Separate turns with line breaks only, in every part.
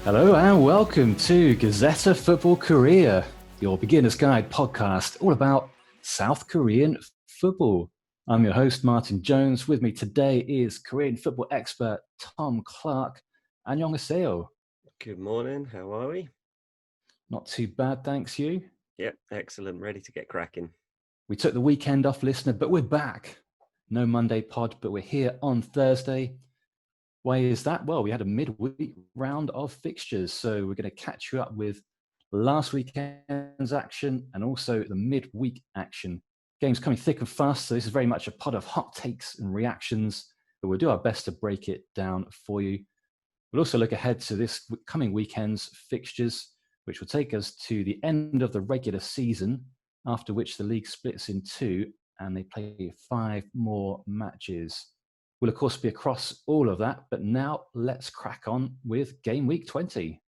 Hello and welcome to Gazzetta Football Korea, your beginner's guide podcast all about South Korean football. I'm your host, Martin Jones. With me today is Korean football expert Tom Clark. Annyeonghaseyo.
Good morning. How are we?
Not too bad, thanks you.
Yep, excellent. Ready to get cracking.
We took the weekend off, listener, but we're back. No Monday pod, but we're here on Thursday. Why is that? Well, we had a midweek round of fixtures, so we're going to catch you up with last weekend's action and also the midweek action. Games coming thick and fast, so this is very much a pod of hot takes and reactions, but we'll do our best to break it down for you. We'll also look ahead to this coming weekend's fixtures, which will take us to the end of the regular season, after which the league splits in two and they play 5 more matches. We'll, of course, be across all of that, but now let's crack on with Game Week 20.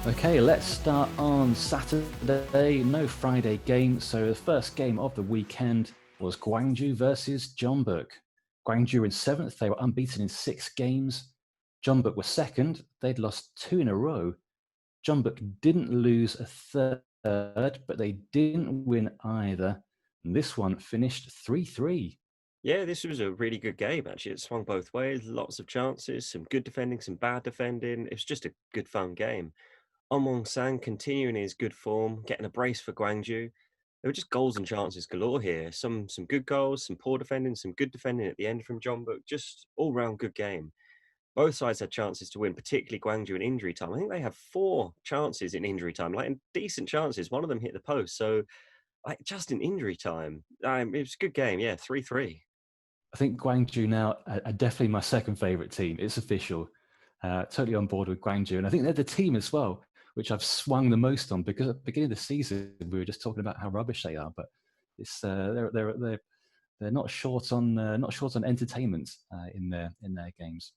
Okay, let's start on Saturday. No Friday game, so the first game of the weekend was Gwangju versus Jeonbuk. Gwangju in 7th, they were unbeaten in 6 games. Jeonbuk were 2nd, they'd lost 2 in a row. Jeonbuk didn't lose a third, but they didn't win either. And this one finished 3-3.
Yeah, this was a really good game, actually. It swung both ways, lots of chances, some good defending, some bad defending. It was just a good, fun game. Won Sang continuing his good form, getting a brace for Gwangju. There were just goals and chances galore here. Some good goals, some poor defending, some good defending at the end from Jeonbuk. Just all-round good game. Both sides had chances to win, particularly Gwangju in injury time. I think they have 4 chances in injury time, like in decent chances. One of them hit the post. So just in injury time, it was a good game. Yeah, 3-3.
I think Gwangju now are definitely my second favourite team. It's official. Totally on board with Gwangju. And I think they're the team as well, which I've swung the most on, because at the beginning of the season, we were just talking about how rubbish they are. But it's they're not short on entertainment in their games.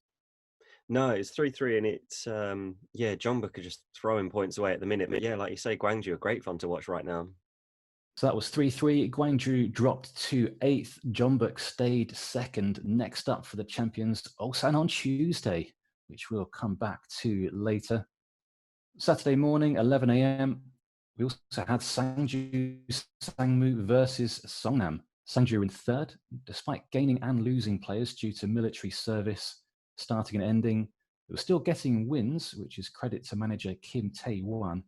No, it's 3-3, and it's Jeonbuk are just throwing points away at the minute. But yeah, like you say, Gwangju are great fun to watch right now.
So that was 3-3. Gwangju dropped to 8th. Jeonbuk stayed 2nd. Next up for the champions, Ulsan on Tuesday, which we'll come back to later. Saturday morning, 11 a.m., we also had Sangju Sangmu versus Songnam. Sangju in 3rd, despite gaining and losing players due to military service starting and ending. They were still getting wins, which is credit to manager Kim Tae-won.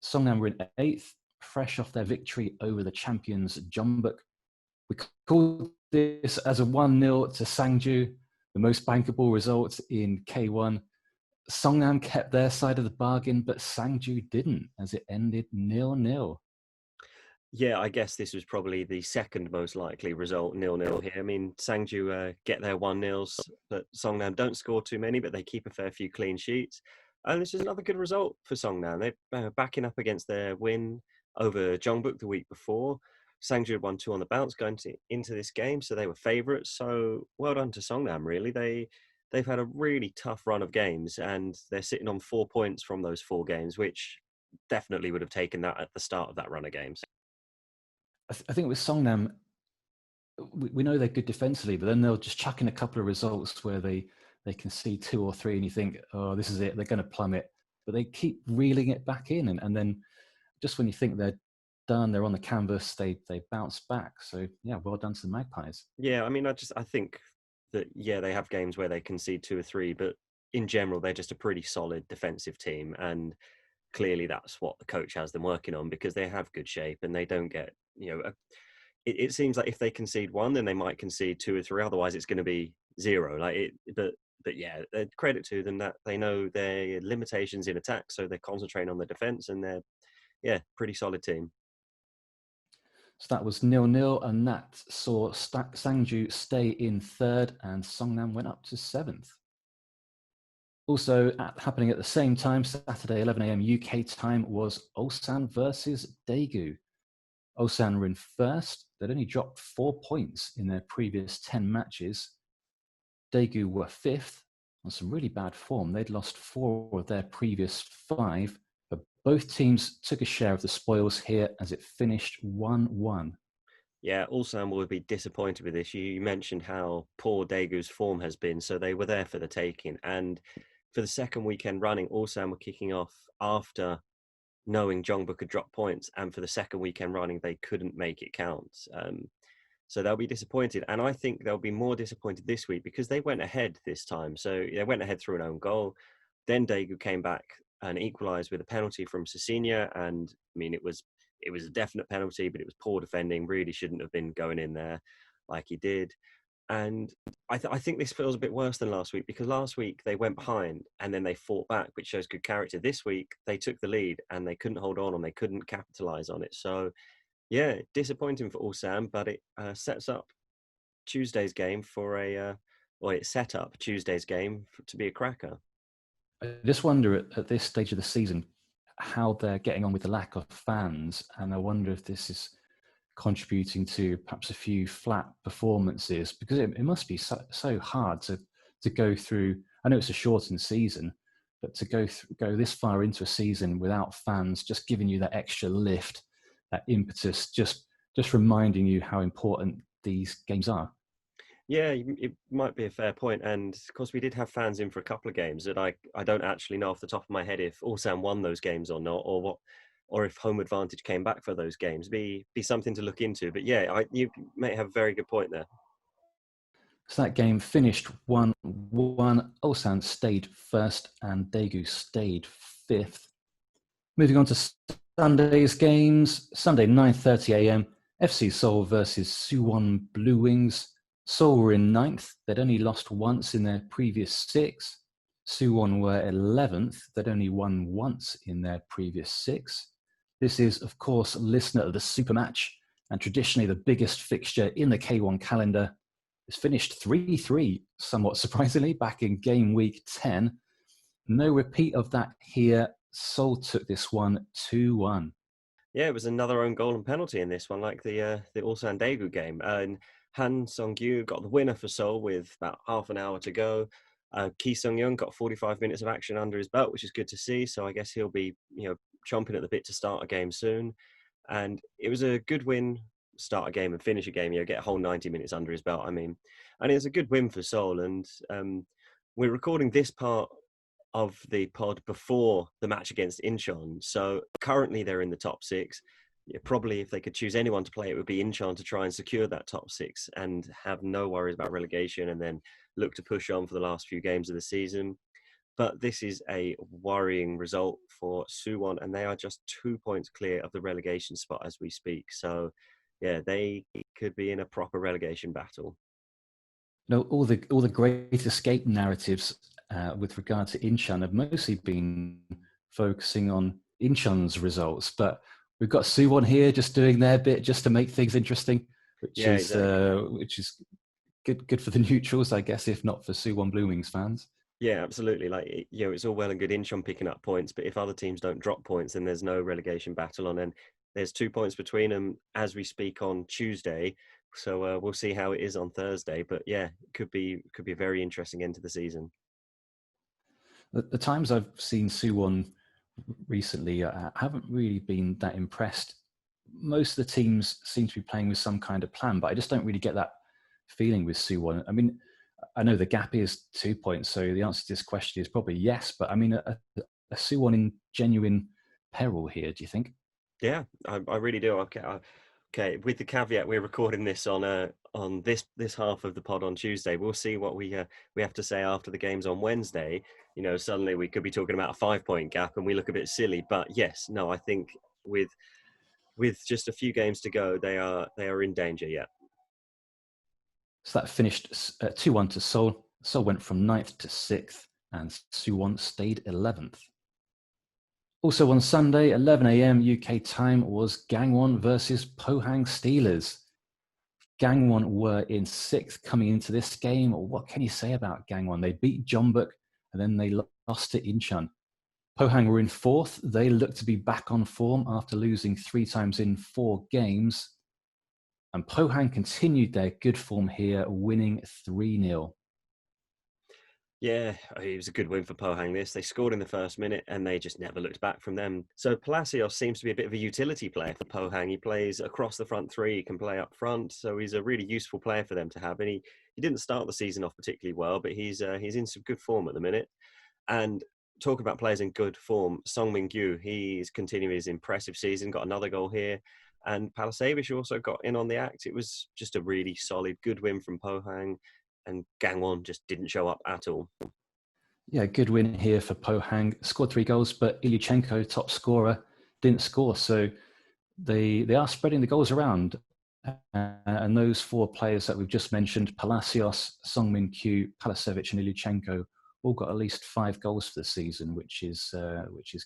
Songnam were in 8th, fresh off their victory over the champions Jeonbuk. We called this as a 1-0 to Sangju, the most bankable result in K1. Songnam kept their side of the bargain, but Sangju didn't, as it ended 0-0.
Yeah, I guess this was probably the second most likely result, 0-0 here. I mean, Sangju get their 1-0s, but Songnam don't score too many, but they keep a fair few clean sheets. And this is another good result for Songnam. They're backing up against their win over Jeonbuk the week before. Sangju had won 2 on the bounce going into this game, so they were favourites. So well done to Songnam, really. They've had a really tough run of games, and they're sitting on 4 points from those 4 games, which definitely would have taken that at the start of that run of games.
I think with Songnam, we know they're good defensively, but then they'll just chuck in a couple of results where they can see 2 or 3 and you think, oh, this is it, they're going to plummet. But they keep reeling it back in. And then just when you think they're done, they're on the canvas, they bounce back. So, yeah, well done to the Magpies.
Yeah, I mean, I think that, they have games where they concede 2 or 3, but in general, they're just a pretty solid defensive team. And clearly that's what the coach has them working on, because they have good shape and they don't get, it seems like if they concede 1, then they might concede 2 or 3. Otherwise, it's going to be 0. But yeah, credit to them that they know their limitations in attack, so they're concentrating on the defense, and they're pretty solid team.
So that was 0-0, and that saw Sangju stay in 3rd, and Songnam went up to 7th. Also happening at the same time, Saturday 11 a.m. UK time, was Ulsan versus Daegu. Ulsan were in 1st. They'd only dropped 4 points in their previous 10 matches. Daegu were 5th on some really bad form. They'd lost 4 of their previous 5, but both teams took a share of the spoils here as it finished 1-1.
Yeah, Ulsan will be disappointed with this. You mentioned how poor Daegu's form has been, so they were there for the taking. And for the second weekend running, Ulsan were kicking off after knowing Jeongbuk had dropped points, and for the second weekend running, they couldn't make it count. So they'll be disappointed, and I think they'll be more disappointed this week because they went ahead this time. So they went ahead through an own goal. Then Daegu came back and equalised with a penalty from Cecilia, and I mean it was a definite penalty, but it was poor defending. Really shouldn't have been going in there like he did. And I think this feels a bit worse than last week because last week they went behind and then they fought back, which shows good character. This week they took the lead and they couldn't hold on and they couldn't capitalise on it. So yeah, disappointing for Ulsan, but it sets up Tuesday's game for it set up Tuesday's game to be a cracker.
I just wonder at this stage of the season how they're getting on with the lack of fans, and I wonder if this is contributing to perhaps a few flat performances, because it must be so hard to go through. I know it's a shortened season, but to go this far into a season without fans just giving you that extra lift, that impetus, just reminding you how important these games are.
Yeah, it might be a fair point. And of course, we did have fans in for a couple of games that I don't actually know off the top of my head if Ulsan won those games or not, or what, or if home advantage came back for those games. Be something to look into. But yeah, you may have a very good point there.
So that game finished 1-1. Ulsan stayed first and Daegu stayed fifth. Moving on to Sunday's games. Sunday, 9:30 a.m. FC Seoul versus Suwon Blue Wings. Seoul were in ninth. They'd only lost once in their previous six. Suwon were 11th. They'd only won once in their previous six. This is, of course, listener of the Super Match and traditionally the biggest fixture in the K1 calendar. It's finished 3-3, somewhat surprisingly, back in game week 10. No repeat of that here. Seoul took this one 2-1.
Yeah, it was another own goal and penalty in this one, like the Ulsan Daegu game. And Han Sung-gyu got the winner for Seoul with about half an hour to go. Ki Sung-young got 45 minutes of action under his belt, which is good to see. So I guess he'll be, chomping at the bit to start a game soon. And it was a good win, start a game and finish a game. Get a whole 90 minutes under his belt. I mean, and it was a good win for Seoul. And we're recording this part of the pod before the match against Incheon. So currently they're in the top six. Yeah, probably if they could choose anyone to play, it would be Incheon to try and secure that top six and have no worries about relegation and then look to push on for the last few games of the season. But this is a worrying result for Suwon, and they are just 2 points clear of the relegation spot as we speak. So, yeah, they could be in a proper relegation battle.
All the great escape narratives with regard to Incheon have mostly been focusing on Incheon's results, but we've got Suwon here just doing their bit just to make things interesting, which is good for the neutrals, I guess, if not for Suwon Blue Wings fans.
Yeah, absolutely. Like, it's all well and good Incheon picking up points, but if other teams don't drop points, then there's no relegation battle on. And there's 2 points between them as we speak on Tuesday. So we'll see how it is on Thursday. But yeah, it could be a very interesting end to the season.
The times I've seen Suwon recently, I haven't really been that impressed. Most of the teams seem to be playing with some kind of plan, but I just don't really get that feeling with Suwon. I mean, I know the gap is 2 points, so the answer to this question is probably yes. But I mean, a Suwon in genuine peril here, do you think?
Yeah, I really do. Okay. With the caveat, we're recording this on this half of the pod on Tuesday. We'll see what we have to say after the games on Wednesday. Suddenly we could be talking about a 5 point gap, and we look a bit silly. But yes, no, I think with just a few games to go, they are in danger. Yeah.
So that finished 2-1 to Seoul. Seoul went from 9th to 6th, and Suwon stayed 11th. Also on Sunday, 11 a.m. UK time, was Gangwon versus Pohang Steelers. Gangwon were in 6th coming into this game. What can you say about Gangwon? They beat Jeonbuk and then they lost to Incheon. Pohang were in 4th. They looked to be back on form after losing 3 times in 4 games. And Pohang continued their good form here, winning 3-0.
Yeah, it was a good win for Pohang this. They scored in the first minute and they just never looked back from them. So Palacios seems to be a bit of a utility player for Pohang. He plays across the front three, he can play up front. So he's a really useful player for them to have. And he didn't start the season off particularly well, but he's in some good form at the minute. And talk about players in good form, Song Min-gyu, he's continuing his impressive season, got another goal here. And Palacevic also got in on the act. It was just a really solid, good win from Pohang. And Gangwon just didn't show up at all.
Yeah, good win here for Pohang. Scored 3 goals, but Ilyuchenko, top scorer, didn't score. So they are spreading the goals around. And those 4 players that we've just mentioned, Palacios, Song Min-kyu, Palacevic and Ilyuchenko, all got at least 5 goals for the season, which is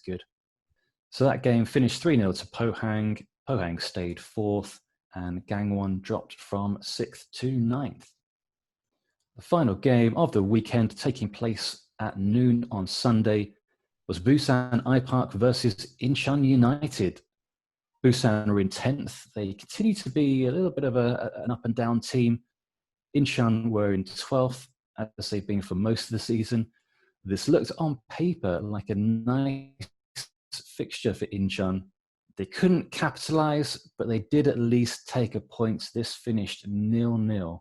good. So that game finished 3-0 to Pohang. Pohang stayed 4th and Gangwon dropped from 6th to 9th. The final game of the weekend, taking place at noon on Sunday, was Busan iPark versus Incheon United. Busan were in 10th. They continue to be a little bit of an up and down team. Incheon were in 12th, as they've been for most of the season. This looked on paper like a nice fixture for Incheon. They couldn't capitalise, but they did at least take a point. This finished 0-0.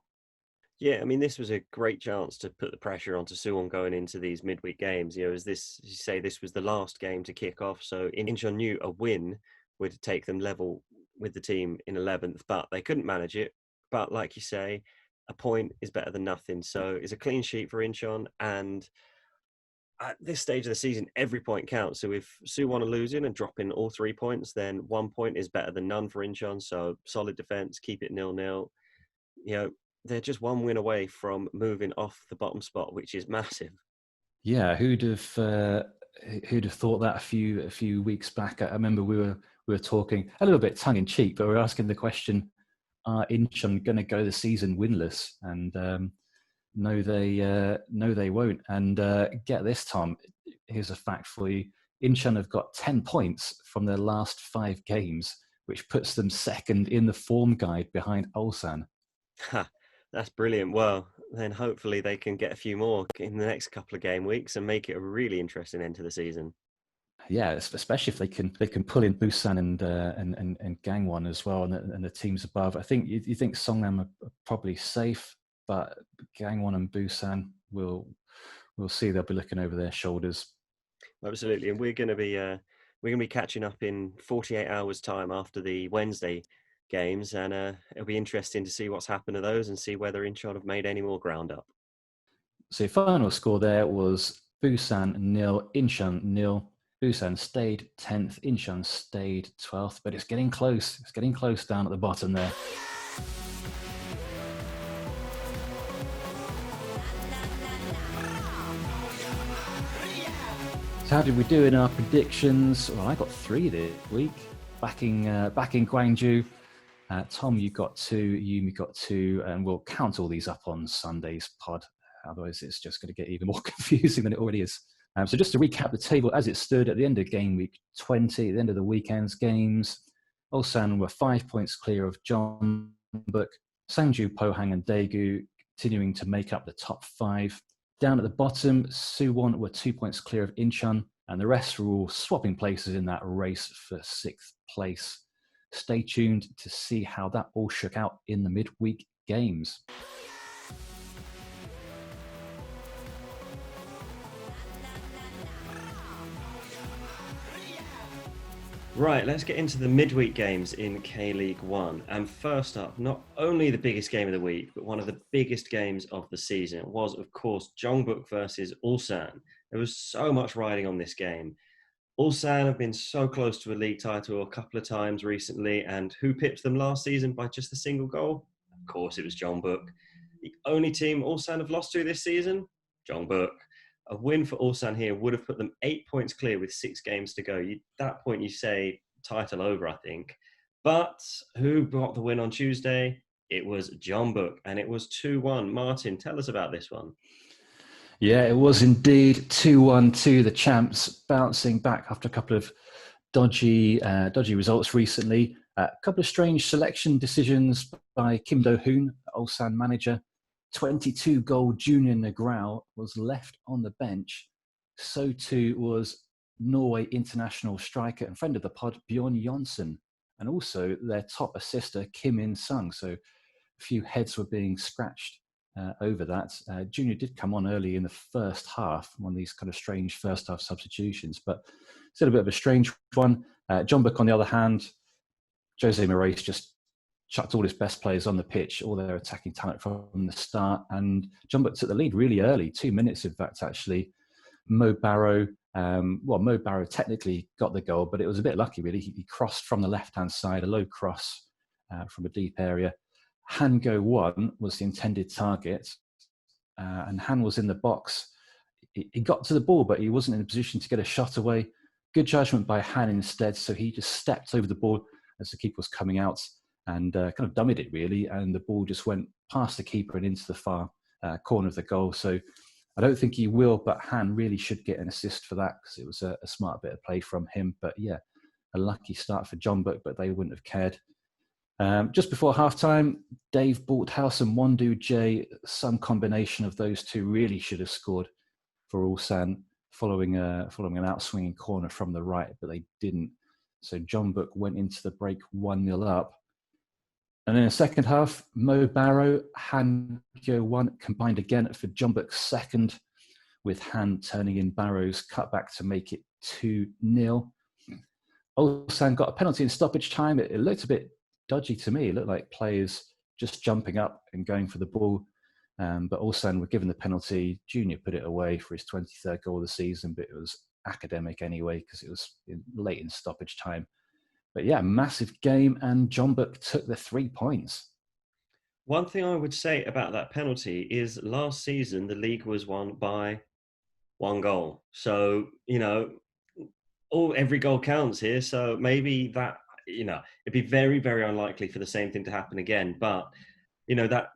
Yeah, I mean, this was a great chance to put the pressure onto Suwon going into these midweek games. You know, as you say, this was the last game to kick off. So Incheon knew a win would take them level with the team in 11th, but they couldn't manage it. But like you say, a point is better than nothing. So it's a clean sheet for Incheon. And at this stage of the season, every point counts. So if Suwon are losing and dropping all 3 points, then 1 point is better than none for Incheon. So solid defence, keep it 0-0. You know, they're just 1 win away from moving off the bottom spot, which is massive.
Yeah, who'd have thought that a few weeks back? I remember we were talking a little bit tongue in cheek, but we were asking the question: are Incheon going to go the season winless? And no, they won't. And get this, Tom. Here's a fact for you: Incheon have got 10 points from their last 5 games, which puts them second in the form guide behind Ulsan.
That's brilliant. Well, then hopefully they can get a few more in the next couple of game weeks and make it a really interesting end to the season.
Yeah, especially if they can pull in Busan and Gangwon as well, and the teams above. I think you think Songnam are probably safe, but Gangwon and Busan we'll see. They'll be looking over their shoulders.
Absolutely, and we're going to be catching up in 48 hours time after the Wednesday games, and it'll be interesting to see what's happened to those and see whether Incheon have made any more ground up.
So final score there was Busan 0, Incheon 0. Busan stayed 10th, Incheon stayed 12th, but it's getting close. It's getting close down at the bottom there. So how did we do in our predictions? Well, I got 3 this week. Backing Gwangju. Tom, you got 2, Yumi got 2, and we'll count all these up on Sunday's pod. Otherwise, it's just going to get even more confusing than it already is. So just to recap the table as it stood at the end of game week 20, at the end of the weekend's games, Ulsan were 5 points clear of Jeonbuk, Sangju, Pohang and Daegu continuing to make up the top 5. Down at the bottom, Suwon were 2 points clear of Incheon, and the rest were all swapping places in that race for 6th place. Stay tuned to see how that all shook out in the midweek games.
Right, let's get into the midweek games in K-League 1. And first up, not only the biggest game of the week, but one of the biggest games of the season was, of course, Jeonbuk versus Ulsan. There was so much riding on this game. Ulsan have been so close to a league title a couple of times recently, and who pipped them last season by just a single goal? Of course, it was Jeonbuk. The only team Ulsan have lost to this season? Jeonbuk. A win for Ulsan here would have put them 8 points clear with 6 games to go. At that point, you say title over, I think. But who brought the win on Tuesday? It was Jeonbuk, and it was 2-1. Martin, tell us about this one.
Yeah, it was indeed 2-1 to the champs, bouncing back after a couple of dodgy results recently. A couple of strange selection decisions by Kim Do-hoon, Ulsan manager. 22-goal junior Negrao was left on the bench. So too was Norway international striker and friend of the pod, Bjorn Jonsson, and also their top assister, Kim In-sung. So a few heads were being scratched over that. Junior did come on early in the first half, one of these kind of strange first half substitutions, but still a bit of a strange one. John Book, on the other hand, Jose Moraes just chucked all his best players on the pitch, all their attacking talent from the start. And John Book took the lead really early, 2 minutes, in fact, actually. Mo Barrow technically got the goal, but it was a bit lucky, really. He crossed from the left-hand side, a low cross from a deep area. Han Go-won was the intended target, and Han was in the box. He got to the ball, but he wasn't in a position to get a shot away. Good judgment by Han instead, so he just stepped over the ball as the keeper was coming out and kind of dummied it, really, and the ball just went past the keeper and into the far corner of the goal. So I don't think he will, but Han really should get an assist for that because it was a smart bit of play from him. But yeah, a lucky start for John Book, but they wouldn't have cared. Just before halftime, Dave Bolthouse and Wondu J, some combination of those two really should have scored for Ulsan following an outswinging corner from the right, but they didn't. So John Book went into the break 1-0 up. And in the second half, Mo Barrow, Han Go-won combined again for John Book's second, with Han turning in Barrow's cutback to make it 2-0. Ulsan got a penalty in stoppage time. It looked a bit dodgy to me. It looked like players just jumping up and going for the ball. But Ulsan were given the penalty. Junior put it away for his 23rd goal of the season, but it was academic anyway because it was late in stoppage time. But yeah, massive game, and John Book took the 3 points.
One thing I would say about that penalty is last season the league was won by 1 goal. So, every goal counts here. So maybe that, it'd be very, very unlikely for the same thing to happen again. But, that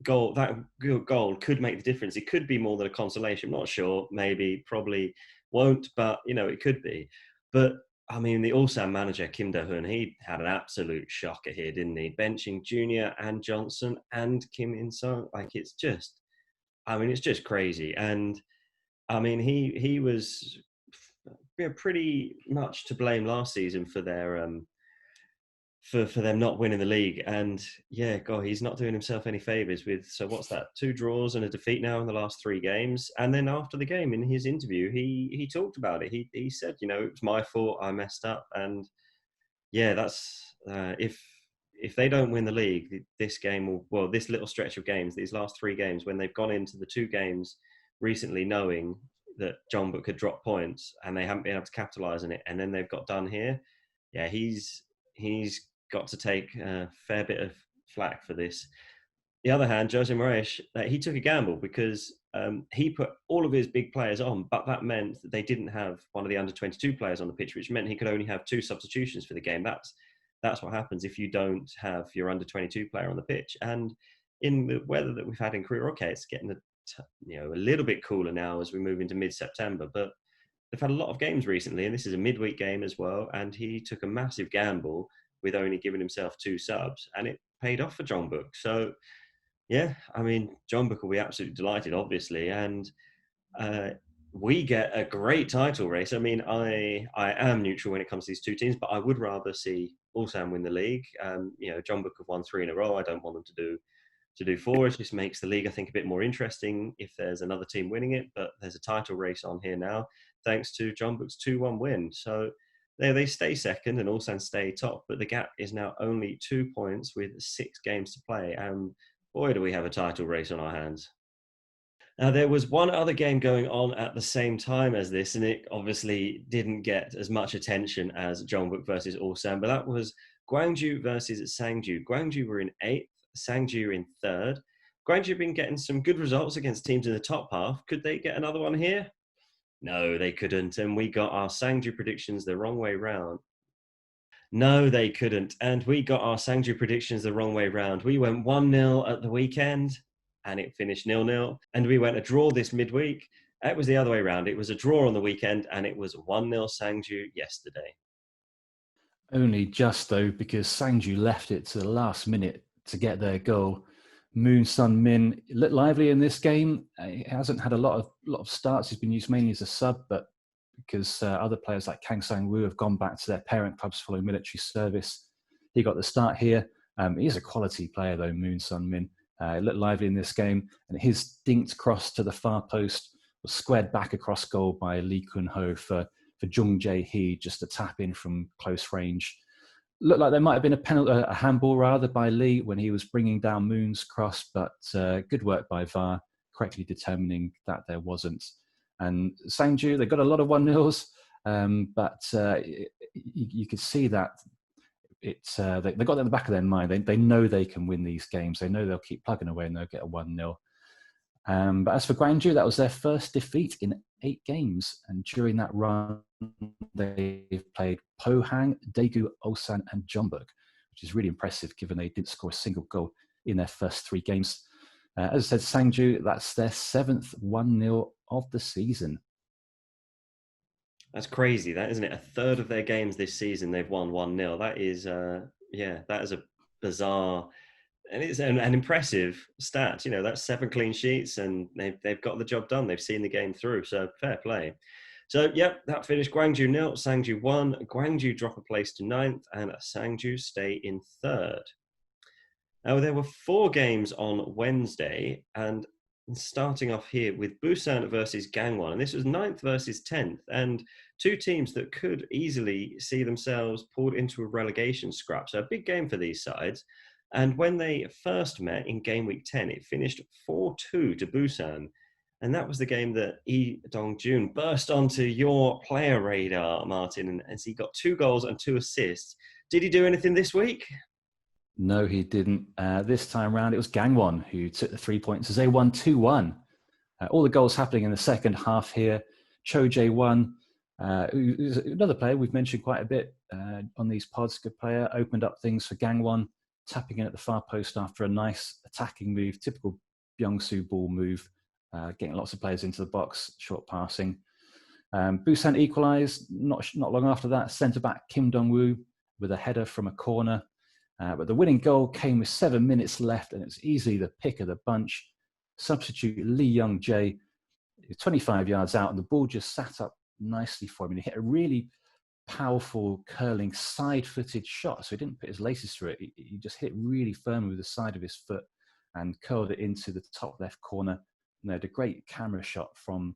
goal could make the difference. It could be more than a consolation. I'm not sure. Maybe, probably won't, but, it could be. But I mean, the Ulsan manager, Kim Do-hoon, he had an absolute shocker here, didn't he? Benching Junior and Johnson and Kim In-sung. It's just crazy. And I mean, he was pretty much to blame last season for their for them not winning the league. And yeah, God, he's not doing himself any favors with, so what's that, 2 draws and a defeat now in the last 3 games. And then after the game, in his interview, he talked about it. He said, it was my fault, I messed up. And yeah, that's if they don't win the league, this little stretch of games, these last 3 games, when they've gone into the 2 games recently knowing that John Book had dropped points and they haven't been able to capitalize on it, and then they've got done here, yeah, he's got to take a fair bit of flack for this. The other hand, Jose Moraes, he took a gamble because he put all of his big players on, but that meant that they didn't have one of the under-22 players on the pitch, which meant he could only have 2 substitutions for the game. That's what happens if you don't have your under-22 player on the pitch. And in the weather that we've had in Korea, okay, it's getting a little bit cooler now as we move into mid-September, but they've had a lot of games recently, and this is a midweek game as well, and he took a massive gamble with only giving himself 2 subs, and it paid off for John Book. So, yeah, I mean, John Book will be absolutely delighted, obviously, and we get a great title race. I mean, I am neutral when it comes to these 2 teams, but I would rather see Ulsan win the league. John Book have won 3 in a row. I don't want them to do 4. It just makes the league, I think, a bit more interesting if there's another team winning it. But there's a title race on here now, thanks to John Book's 2-1 win. So they stay second and Ulsan stay top, but the gap is now only 2 points with 6 games to play. And boy, do we have a title race on our hands. Now, there was one other game going on at the same time as this, and it obviously didn't get as much attention as John Book versus Ulsan, but that was Gwangju versus Sangju. Gwangju were in 8th, Sangju in 3rd. Gwangju have been getting some good results against teams in the top half. Could they get another one here? No, they couldn't, and we got our Sangju predictions the wrong way round. No, they couldn't, and we got our Sangju predictions the wrong way round. We went 1-0 at the weekend, and it finished 0-0. And we went a draw this midweek. It was the other way around. It was a draw on the weekend, and it was 1-0 Sangju yesterday.
Only just, though, because Sangju left it to the last minute to get their goal. Moon Sun Min looked lively in this game. He hasn't had a lot of starts. He's been used mainly as a sub, but because other players like Kang Sang Woo have gone back to their parent clubs following military service, he got the start here. He is a quality player though, Moon Sun Min. He looked lively in this game, and his dinked cross to the far post was squared back across goal by Lee Kun Ho for Jung Jae Hee, just a tap in from close range. Looked like there might have been a handball rather by Lee when he was bringing down Moon's cross, but good work by VAR, correctly determining that there wasn't. And Sangju, they got a lot of 1-0s, but you could see that they got that in the back of their mind. They know they can win these games. They know they'll keep plugging away and they'll get a 1-0. But as for Gwangju, that was their first defeat in 8 games. And during that run, they've played Pohang, Daegu, Ulsan, and Jeonbuk, which is really impressive given they didn't score a single goal in their first 3 games. As I said, Sangju, that's their 7th 1-0 of the season.
That's crazy, that, isn't it? A third of their games this season, they've won 1-0. That is, that is a bizarre... And it's an impressive stat. You know, that's 7 clean sheets and they've got the job done. They've seen the game through. So fair play. So, yep, that finished Gwangju 0, Sangju 1. Gwangju drop a place to 9th and Sangju stay in 3rd. Now, there were 4 games on Wednesday, and starting off here with Busan versus Gangwon. And this was 9th versus 10th. And 2 teams that could easily see themselves pulled into a relegation scrap. So a big game for these sides. And when they first met in Gameweek 10, it finished 4-2 to Busan. And that was the game that Lee Dong-jun burst onto your player radar, Martin, as he got 2 goals and 2 assists. Did he do anything this week?
No, he didn't. This time round, it was Gangwon who took the 3 points as they won 2-1. All the goals happening in the second half here. Cho Jae-won, who's another player we've mentioned quite a bit on these pods, good player, opened up things for Gangwon, tapping in at the far post after a nice attacking move, typical Byung-soo ball move, getting lots of players into the box, short passing. Busan equalised not long after that. Centre-back Kim Dong-woo with a header from a corner. But the winning goal came with 7 minutes left, and it's easily the pick of the bunch. Substitute Lee Young-jae, 25 yards out, and the ball just sat up nicely for him. And he hit a really powerful curling side-footed shot, so he didn't put his laces through it. He just hit really firmly with the side of his foot and curled it into the top left corner. And they had a great camera shot from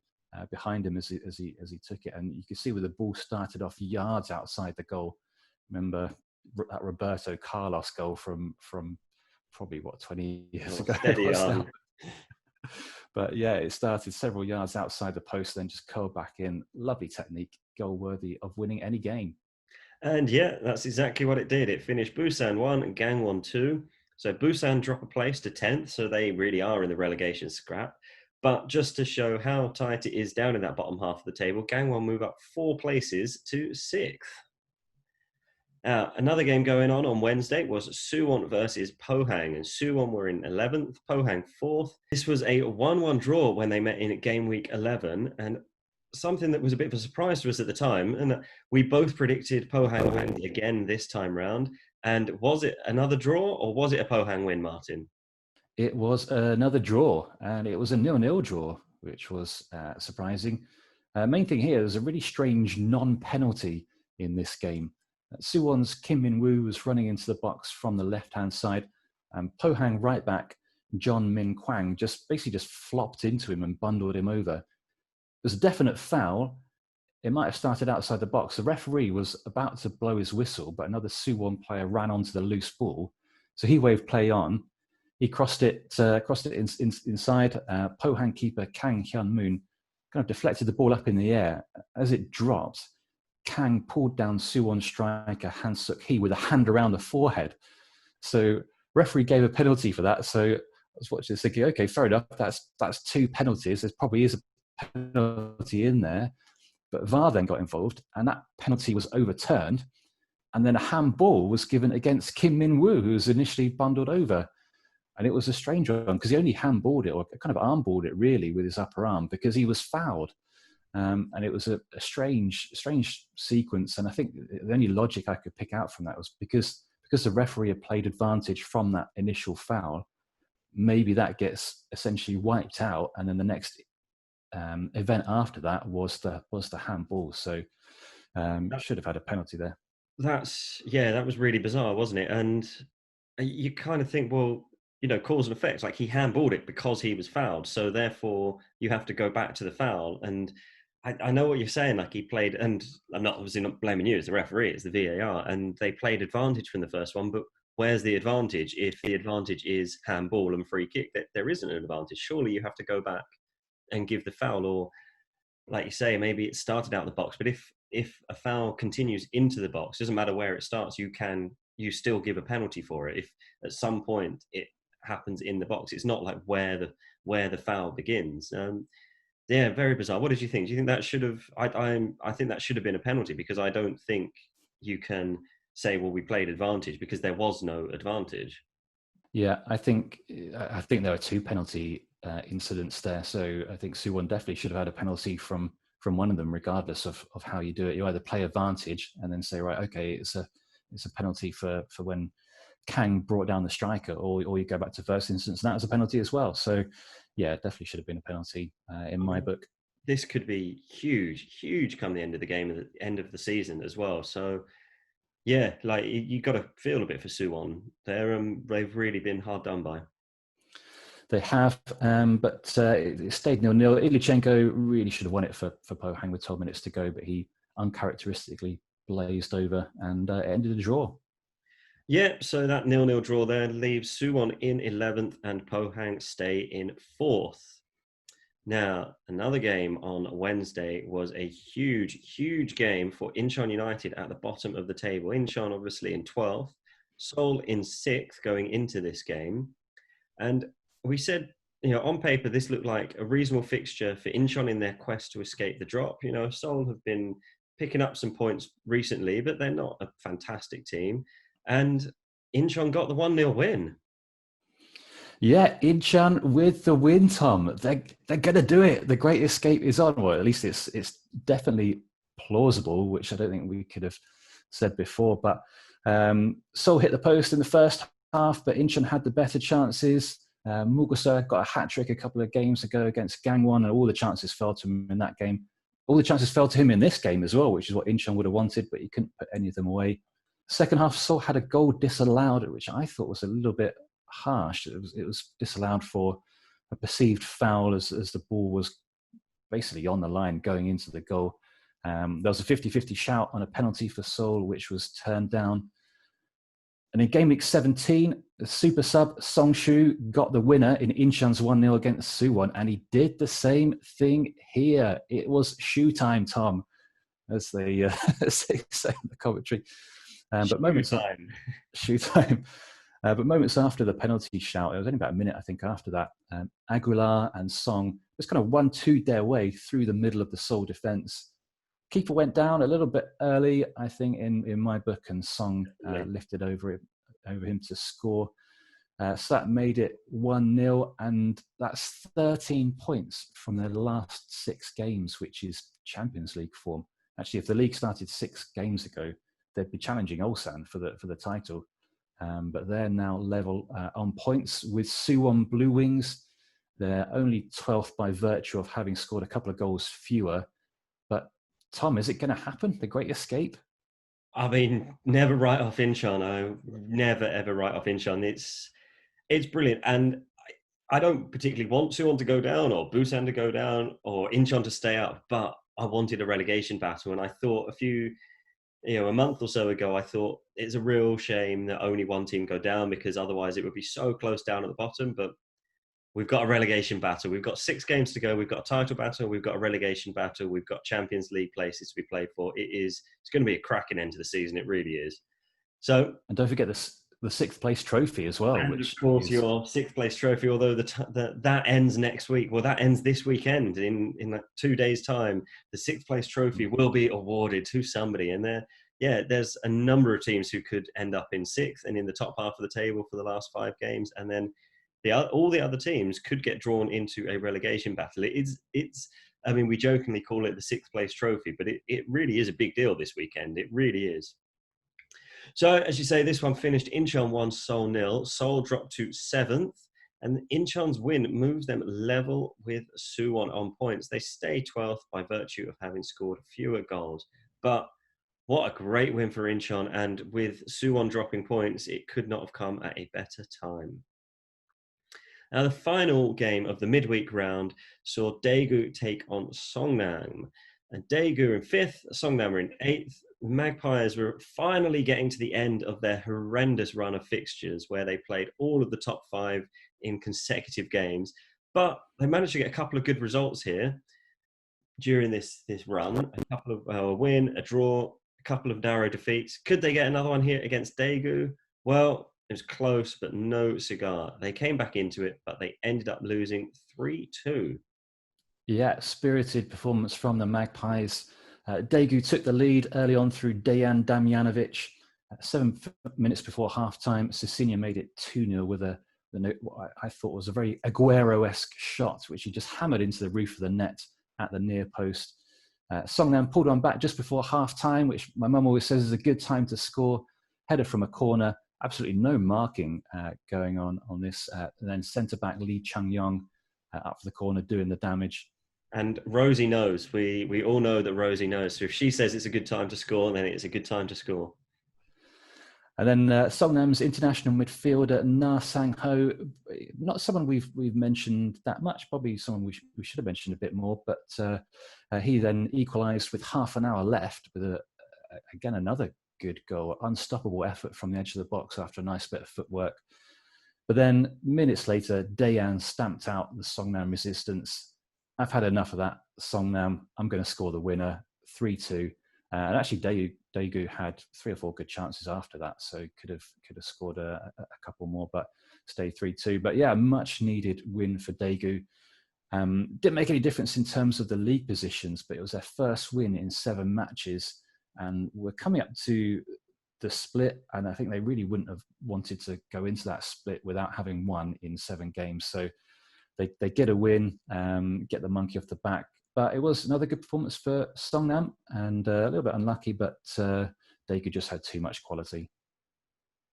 behind him as he took it, and you could see where the ball started off yards outside the goal. Remember that Roberto Carlos goal from probably 20 years ago.
Steady on.
But yeah, it started several yards outside the post, then just curled back in. Lovely technique, goal worthy of winning any game.
And yeah, that's exactly what it did. It finished Busan 1 and Gangwon 2. So Busan drop a place to 10th, so they really are in the relegation scrap. But just to show how tight it is down in that bottom half of the table, Gangwon move up 4 places to 6th. Another game going on Wednesday was Suwon versus Pohang, and Suwon were in 11th, Pohang 4th. This was a 1-1 draw when they met in Game Week 11, and something that was a bit of a surprise to us at the time, and we both predicted Pohang win again this time round. And was it another draw, or was it a Pohang win, Martin?
It was another draw, and it was a 0-0 draw, which was surprising. Main thing here, there's a really strange non-penalty in this game. Suwon's Kim Min-woo was running into the box from the left-hand side, and Pohang right back John Min Kwang just flopped into him and bundled him over. There's a definite foul. It might have started outside the box. The referee was about to blow his whistle, but another Suwon player ran onto the loose ball, so he waved play on. He crossed it inside. Pohang keeper Kang Hyun-moon kind of deflected the ball up in the air. As it dropped, Kang pulled down Suwon striker Han Suk-hee with a hand around the forehead. So referee gave a penalty for that. So I was watching this thinking, okay, fair enough. That's 2 penalties. There probably is a penalty in there. But VAR then got involved, and that penalty was overturned. And then a handball was given against Kim Min-woo, who was initially bundled over. And it was a strange one because he only handballed it, or kind of armballed it really with his upper arm, because he was fouled. And it was a strange sequence. And I think the only logic I could pick out from that was because the referee had played advantage from that initial foul, maybe that gets essentially wiped out, and then the next event after that was the handball. So should have had a penalty there.
That was really bizarre, wasn't it? And you kind of think, well, cause and effect. Like, he handballed it because he was fouled, so therefore you have to go back to the foul. And I know what you're saying. Like, he played, and I'm not obviously not blaming you as the referee, it's the VAR, and they played advantage from the first one. But where's the advantage if the advantage is handball and free kick? That there isn't an advantage. Surely you have to go back and give the foul, or like you say, maybe it started out the box. But if a foul continues into the box, doesn't matter where it starts, you still give a penalty for it. If at some point it happens in the box, it's not like where the foul begins. Yeah, very bizarre. What did you think? Do you think that should have? I think that should have been a penalty, because I don't think you can say, well, we played advantage, because there was no advantage.
Yeah, I think there were two penalty incidents there. So I think Suwon definitely should have had a penalty from one of them, regardless of how you do it. You either play advantage and then say, right, okay, it's a penalty for when Kang brought down the striker, or you go back to first instance, and that was a penalty as well. So yeah, definitely should have been a penalty in my book.
This could be huge come the end of the game, at the end of the season as well. So yeah, like, you got to feel a bit for Suwon. They've really been hard done by.
They have, but it stayed 0-0. Ilyichenko really should have won it for Pohang with 12 minutes to go, but he uncharacteristically blazed over, and it ended a draw.
Yeah, so that 0-0 draw there leaves Suwon in 11th and Pohang stay in 4th. Now, another game on Wednesday was a huge game for Incheon United at the bottom of the table. Incheon obviously in 12th, Seoul in 6th going into this game. And we said, on paper, this looked like a reasonable fixture for Incheon in their quest to escape the drop. Seoul have been picking up some points recently, but they're not a fantastic team. And Incheon got the 1-0 win.
Yeah, Incheon with the win, Tom. They're going to do it. The Great Escape is on. Well, at least it's definitely plausible, which I don't think we could have said before. But Seoul hit the post in the first half, but Incheon had the better chances. Mugusa got a hat-trick a couple of games ago against Gangwon, and all the chances fell to him in that game. All the chances fell to him in this game as well, which is what Incheon would have wanted, but he couldn't put any of them away. Second half, Seoul had a goal disallowed, which I thought was a little bit harsh. It was disallowed for a perceived foul as the ball was basically on the line going into the goal. There was a 50-50 shout on a penalty for Seoul, which was turned down. And in Gameweek 17, the super sub Song Shu got the winner in Incheon's 1-0 against Suwon, and he did the same thing here. It was shoe time, Tom, as they say in the commentary. But moments after the penalty shout, it was only about a minute, I think, after that, Aguilar and Song just kind of 1-2'd their way through the middle of the Seoul defence. Keeper went down a little bit early, I think, in my book, and Song lifted over him to score. So that made it 1-0, and that's 13 points from their last 6 games, which is Champions League form. Actually, if the league started 6 games ago, they'd be challenging Ulsan for the title. But they're now level on points with Suwon Blue Wings. They're only 12th by virtue of having scored a couple of goals fewer. But Tom, is it going to happen? The Great Escape?
I mean, never write off Incheon. I never ever write off Incheon. It's brilliant, and I don't particularly want Suwon to go down, or Busan to go down, or Incheon to stay up. But I wanted a relegation battle, and I thought a month or so ago, I thought it's a real shame that only one team go down, because otherwise it would be so close down at the bottom. But we've got a relegation battle. We've got 6 games to go. We've got a title battle. We've got a relegation battle. We've got Champions League places to be played for. It's going to be a cracking end to the season. It really is. So,
and don't forget the 6th place trophy as well.
And
which
of course, your 6th place trophy, although that ends next week. Well, that ends this weekend. In like 2 days' time, the 6th place trophy will be awarded to somebody. And there's a number of teams who could end up in 6th and in the top half of the table for the last 5 games. And then all the other teams could get drawn into a relegation battle. I mean, we jokingly call it the 6th place trophy, but it really is a big deal this weekend. It really is. So, as you say, this one finished Incheon 1, Seoul 0. Seoul dropped to 7th, And Incheon's win moves them level with Suwon on points. They stay 12th by virtue of having scored fewer goals. But what a great win for Incheon. And with Suwon dropping points, it could not have come at a better time. Now, the final game of the midweek round saw Daegu take on Songnam. And Daegu in 5th, Songnam were in 8th. The Magpies were finally getting to the end of their horrendous run of fixtures where they played all of the top 5 in consecutive games. But they managed to get a couple of good results here during this run. A couple of a win, a draw, a couple of narrow defeats. Could they get another one here against Daegu? Well, it was close, but no cigar. They came back into it, but they ended up losing 3-2.
Yeah, spirited performance from the Magpies. Daegu took the lead early on through Dejan Damjanovic. 7 minutes before halftime, Cecilia made it 2-0 with what I thought was a very Aguero-esque shot, which he just hammered into the roof of the net at the near post. Songnam pulled on back just before halftime, which my mum always says is a good time to score. Header from a corner. Absolutely no marking going on this. And then centre-back Lee Chang-yong up for the corner doing the damage.
And Rosie knows. We all know that Rosie knows. So if she says it's a good time to score, then it's a good time to score.
And then Songnam's international midfielder Na Sang-ho, not someone we've mentioned that much, probably someone we should have mentioned a bit more, but he then equalised with half an hour left with again another good goal, unstoppable effort from the edge of the box after a nice bit of footwork. But then minutes later, Dayan stamped out the Songnam resistance. I've had enough of that, Songnam. I'm going to score the winner, 3-2. And actually, Daegu had 3 or 4 good chances after that, so could have scored a couple more, but stayed 3-2. But yeah, much needed win for Daegu. Didn't make any difference in terms of the league positions, but it was their first win in 7 matches, and we're coming up to the split, and I think they really wouldn't have wanted to go into that split without having won in 7 games. So they get a win, get the monkey off the back. But it was another good performance for Songnam, and a little bit unlucky, but Daegu just had too much quality.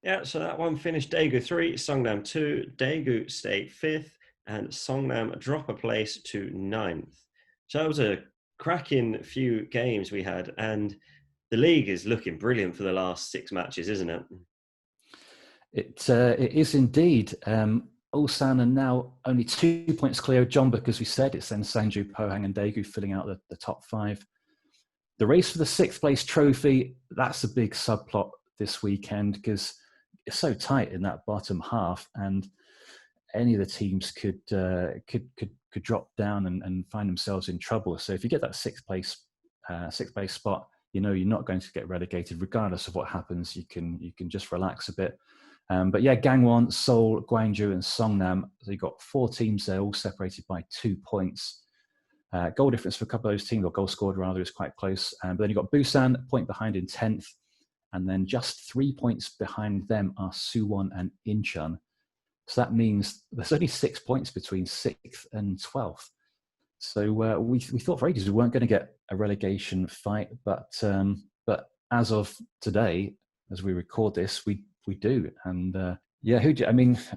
Yeah, so that one finished Daegu 3, Songnam 2. Daegu stayed 5th, and Songnam drop a place to 9th. So it was a cracking few games we had, and the league is looking brilliant for the last 6 matches, isn't it?
It is indeed. Ulsan are now only 2 points clear of Jeonbuk, as we said. It's then Sangju, Pohang and Daegu filling out the top 5. The race for the 6th place trophy, that's a big subplot this weekend because it's so tight in that bottom half, and any of the teams could drop down and find themselves in trouble. So if you get that 6th place spot, you know you're not going to get relegated regardless of what happens. You can just relax a bit. But yeah, Gangwon, Seoul, Gwangju and Songnam, so you've got 4 teams there, all separated by 2 points. Goal difference for a couple of those teams, or goal scored rather, is quite close. But then you've got Busan, a point behind in 10th. And then just 3 points behind them are Suwon and Incheon. So that means there's only 6 points between 6th and 12th. So we thought for ages we weren't going to get a relegation fight. But as of today, as we record this, we do. And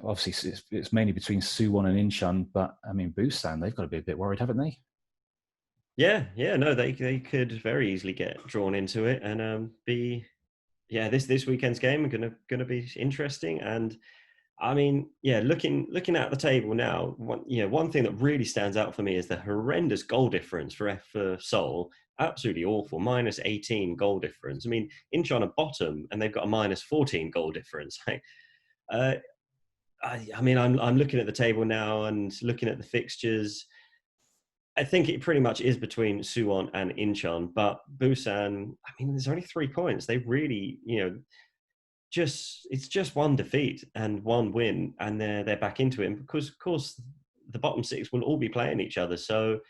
obviously it's mainly between Suwon and Incheon, but I mean Busan, they've got to be a bit worried, haven't they?
Yeah, no, they could very easily get drawn into it and this weekend's game gonna be interesting. And I mean, yeah, looking at the table now, one thing that really stands out for me is the horrendous goal difference for Seoul. Absolutely awful, minus 18 goal difference. I mean, Incheon are bottom and they've got a minus 14 goal difference. I mean, I'm looking at the table now and looking at the fixtures. I think it pretty much is between Suwon and Incheon, but Busan, I mean, there's only 3 points. They really, it's just 1 defeat and 1 win, and they're back into it. And because, of course, the bottom 6 will all be playing each other. So,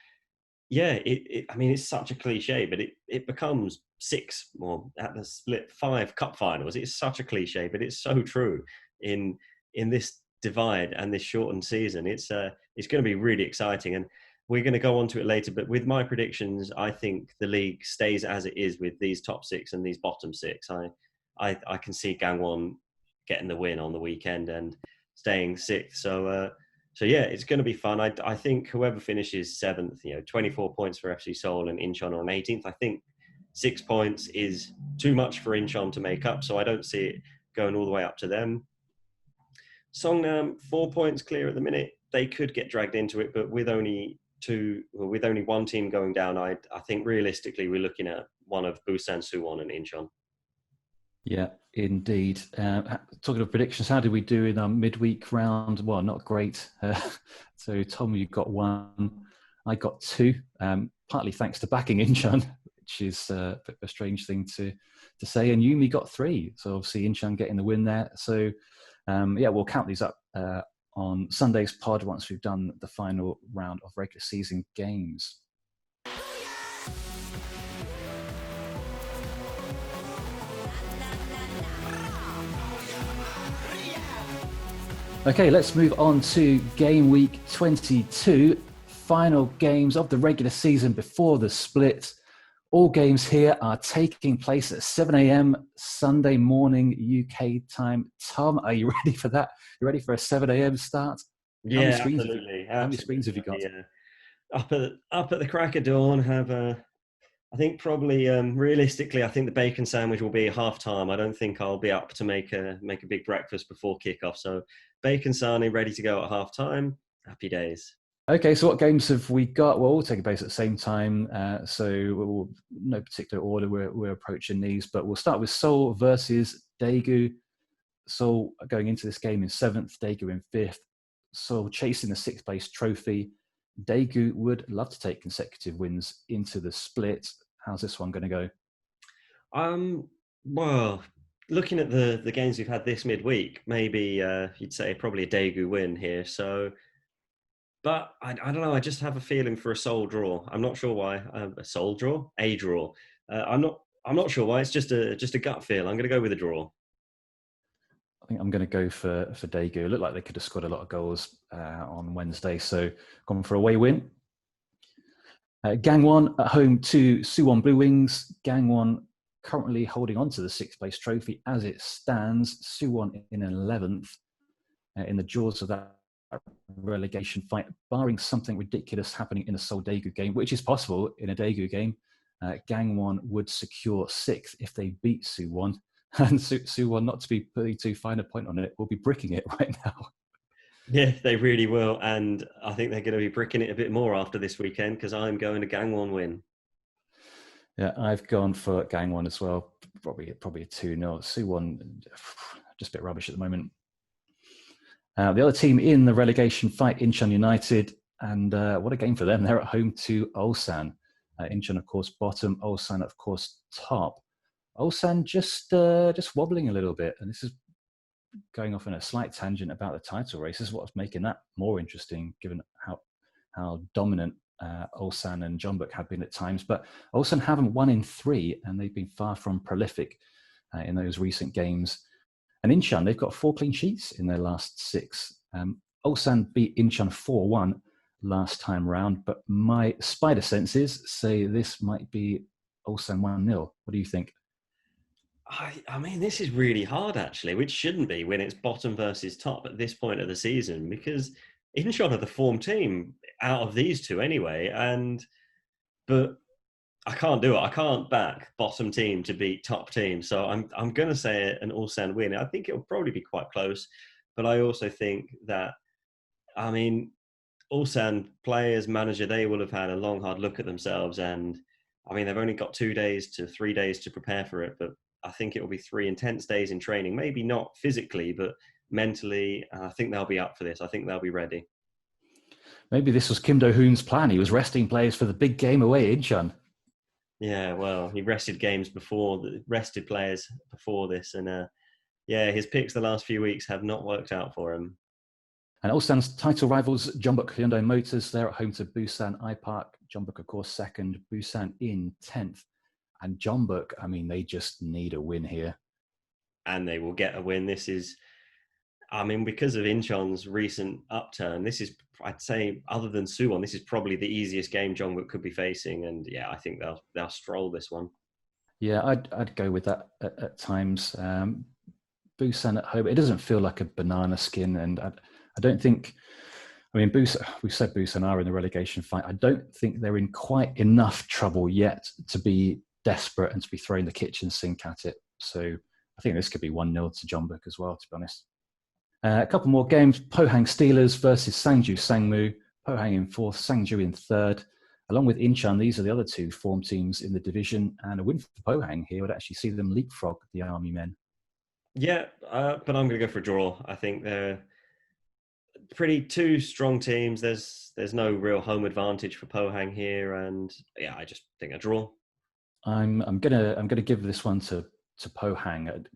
yeah, I mean, it's such a cliche, but it becomes 6 or at the split 5 cup finals. It's such a cliche, but it's so true in this divide and this shortened season. It's going to be really exciting, and we're going to go on to it later. But with my predictions, I think the league stays as it is with these top 6 and these bottom 6. I can see Gangwon getting the win on the weekend and staying 6th. So So yeah, it's going to be fun. I think whoever finishes 7th, 24 points for FC Seoul and Incheon on 18th. I think 6 points is too much for Incheon to make up, so I don't see it going all the way up to them. Songnam 4 points clear at the minute. They could get dragged into it, but with only one team going down, I think realistically we're looking at one of Busan, Suwon, and Incheon.
Yeah, indeed. Talking of predictions, how did we do in our midweek round? Well, not great. So, Tom, you got 1. I got 2, partly thanks to backing Incheon, which is a bit of a strange thing to say. And Yumi got 3. So, obviously, Incheon getting the win there. So, we'll count these up on Sunday's pod once we've done the final round of regular season games. Okay, let's move on to game week 22. Final games of the regular season before the split. All games here are taking place at 7 a.m. Sunday morning UK time. Tom, are you ready for that? You ready for a 7 a.m. start?
Yeah, absolutely.
How many screens have you got?
Yeah. Up at the crack of dawn, have I think probably realistically, I think the bacon sandwich will be half time. I don't think I'll be up to make a big breakfast before kickoff. So bacon sarnie ready to go at half time. Happy days.
Okay, so what games have we got? Well, all taking place at the same time. So no particular order we're approaching these, but we'll start with Seoul versus Daegu. Seoul going into this game in 7th, Daegu in 5th. Seoul chasing the 6th place trophy. Daegu would love to take consecutive wins into the split. How's this one going to go?
Well, looking at the games we've had this midweek, maybe you'd say probably a Daegu win here. So, but I don't know. I just have a feeling for a Seoul draw. I'm not sure why. A Seoul draw, a draw. I'm not sure why. It's just a gut feel. I'm going to go with a draw.
I think I'm going to go for Daegu. It looked like they could have scored a lot of goals on Wednesday, so gone for a away win. Gangwon at home to Suwon Blue Wings. Gangwon currently holding on to the 6th place trophy as it stands. Suwon in 11th in the jaws of that relegation fight, barring something ridiculous happening in a Seoul Daegu game, which is possible in a Daegu game. Gangwon would secure 6th if they beat Suwon. And Suwon, not to be putting too fine a point on it, will be bricking it right now.
Yeah, they really will. And I think they're going to be bricking it a bit more after this weekend because I'm going to Gangwon win.
Yeah, I've gone for Gangwon as well. Probably a 2-0. Suwon, just a bit rubbish at the moment. The other team in the relegation fight, Incheon United. And what a game for them. They're at home to Ulsan. Incheon, of course, bottom. Ulsan, of course, top. Ulsan just wobbling a little bit, and this is going off on a slight tangent about the title race. This is what's making that more interesting, given how dominant Ulsan and Jeonbuk have been at times. But Ulsan haven't won in 3, and they've been far from prolific in those recent games. And Incheon, they've got 4 clean sheets in their last 6. Ulsan beat Incheon 4-1 last time round, but my spider senses say this might be Ulsan 1-0. What do you think?
I mean, this is really hard, actually, which shouldn't be when it's bottom versus top at this point of the season, because Incheon are the form team out of these two anyway. But I can't do it. I can't back bottom team to beat top team. So I'm going to say an Ulsan win. I think it'll probably be quite close, but I also think that, I mean, Ulsan players, manager, they will have had a long, hard look at themselves. And I mean, they've only got 2 days to 3 days to prepare for it, but I think it will be 3 intense days in training, maybe not physically, but mentally. And I think they'll be up for this. I think they'll be ready.
Maybe this was Kim Do-hoon's plan. He was resting players for the big game away, Incheon.
Yeah, well, he rested players before this. And his picks the last few weeks have not worked out for him.
And Ulsan's title rivals, Jeonbuk Hyundai Motors, they're at home to Busan iPark. Jeonbuk, of course, 2nd, Busan in 10th. And Jeonbuk, I mean, they just need a win here.
And they will get a win. This is, I mean, because of Incheon's recent upturn, this is, I'd say, other than Suwon, this is probably the easiest game Jeonbuk could be facing. And yeah, I think they'll stroll this one.
Yeah, I'd go with that at times. Busan at home, it doesn't feel like a banana skin, and I don't think I mean, we've said Busan are in the relegation fight. I don't think they're in quite enough trouble yet to be desperate and to be throwing the kitchen sink at it. So I think this could be 1-0 to Jeonbuk as well, to be honest. A couple more games. Pohang Steelers versus Sangju Sangmu. Pohang in fourth, Sangju in third. Along with Incheon, these are the other two form teams in the division. And a win for Pohang here would actually see them leapfrog the Army men.
Yeah, but I'm going to go for a draw. I think they're two strong teams. There's no real home advantage for Pohang here, and yeah, I just think a draw.
I'm gonna give this one to Pohang.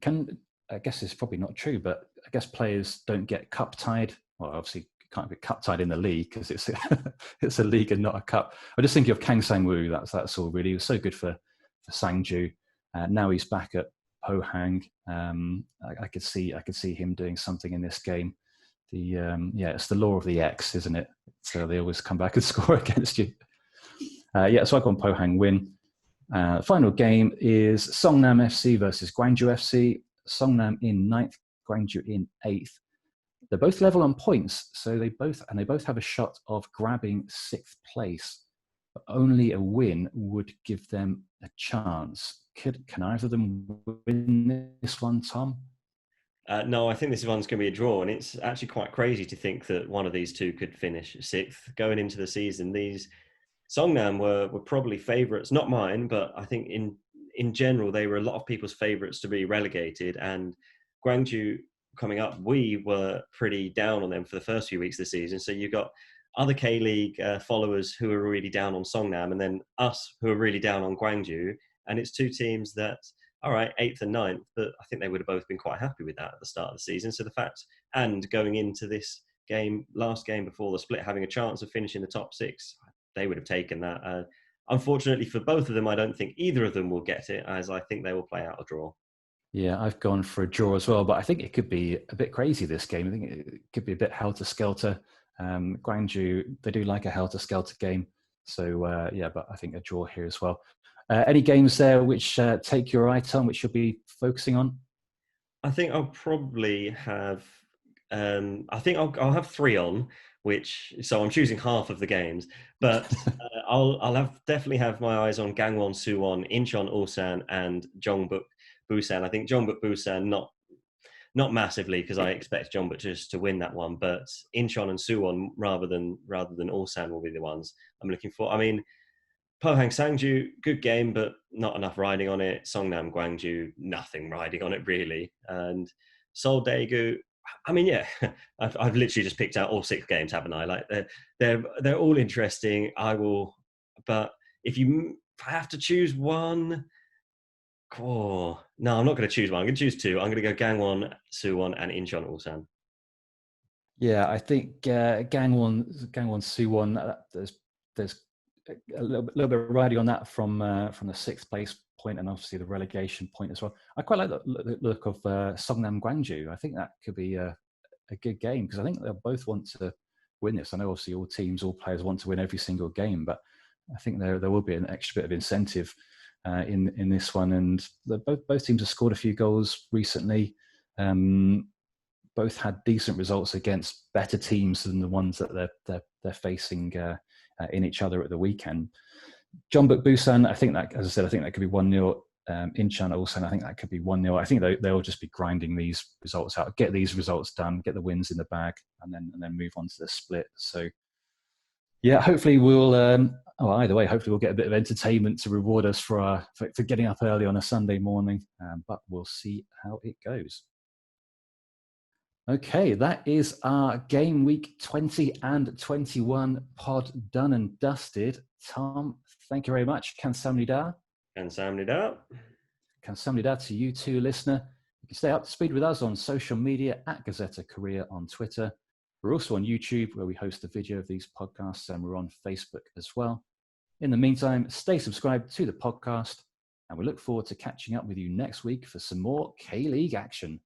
I guess it's probably not true, but I guess players don't get cup tied. Well, obviously you can't get cup tied in the league because it's it's a league and not a cup. I just think of Kang Sang-woo. That's all really. He was so good for Sangju. Now he's back at Pohang. I could see him doing something in this game. It's the law of the X, isn't it? So they always come back and score against you. So I've gone Pohang win. Final game is Songnam FC versus Gwangju FC. Songnam in 9th, Gwangju in 8th. They're both level on points, so they both have a shot of grabbing 6th place. But only a win would give them a chance. Can either of them win this one, Tom?
No, I think this one's going to be a draw, and it's actually quite crazy to think that one of these two could finish 6th going into the season. These Songnam were probably favourites, not mine, but I think in general they were a lot of people's favourites to be relegated. And Gwangju coming up, we were pretty down on them for the first few weeks of the season. So you got other K-League followers who are really down on Songnam, and then us who are really down on Gwangju. And it's two teams that, all right, 8th and 9th, but I think they would have both been quite happy with that at the start of the season. So the fact, and going into this game, last game before the split, having a chance of finishing the top 6, they would have taken that. Unfortunately for both of them, I don't think either of them will get it, as I think they will play out a draw.
Yeah, I've gone for a draw as well, but I think it could be a bit crazy this game. I think it could be a bit helter-skelter. Gwangju, they do like a helter-skelter game. So, but I think a draw here as well. Any games there which take your eye, Tom, which you'll be focusing on?
I think I'll probably have... I'll have 3 on, so I'm choosing half of the games, but I'll definitely have my eyes on Gangwon Suwon, Incheon Ulsan, and Jeonbuk Busan. I think Jeonbuk Busan not massively, because I expect Jeonbuk just to win that one, but Incheon and Suwon rather than Ulsan will be the ones I'm looking for. I mean, Pohang Sangju, good game, but not enough riding on it. Songnam Gwangju, nothing riding on it really, and Seoul Daegu. I mean, yeah, I've literally just picked out all 6 games, haven't I? Like they're all interesting. But if I have to choose one, no, I'm not going to choose one. I'm going to choose 2. I'm going to go Gangwon Suwon and Incheon Ulsan.
Yeah, I think Gangwon Suwon. There's a little bit of riding on that from the 6th place point and obviously the relegation point as well. I quite like the look of Songnam Gwangju. I think that could be a good game because I think they'll both want to win this. I know obviously all players want to win every single game, but I think there will be an extra bit of incentive in this one. And both teams have scored a few goals recently. Both had decent results against better teams than the ones that they're facing in each other at the weekend. Jeonbuk Busan, I think that, as I said, I think that could be 1-0. Incheon Ulsan, I think that could be 1-0. I think they'll just be grinding these results out, get these results done, get the wins in the bag, and then move on to the split. So, yeah, hopefully either way, hopefully we'll get a bit of entertainment to reward us for getting up early on a Sunday morning. But we'll see how it goes. Okay, that is our game week 20 and 21 pod done and dusted. Tom, thank you very much. Kamsahamnida.
Kamsahamnida.
Kamsahamnida to you too, listener. You can stay up to speed with us on social media at Gazzetta Korea on Twitter. We're also on YouTube where we host the video of these podcasts, and we're on Facebook as well. In the meantime, stay subscribed to the podcast, and we look forward to catching up with you next week for some more K-League action.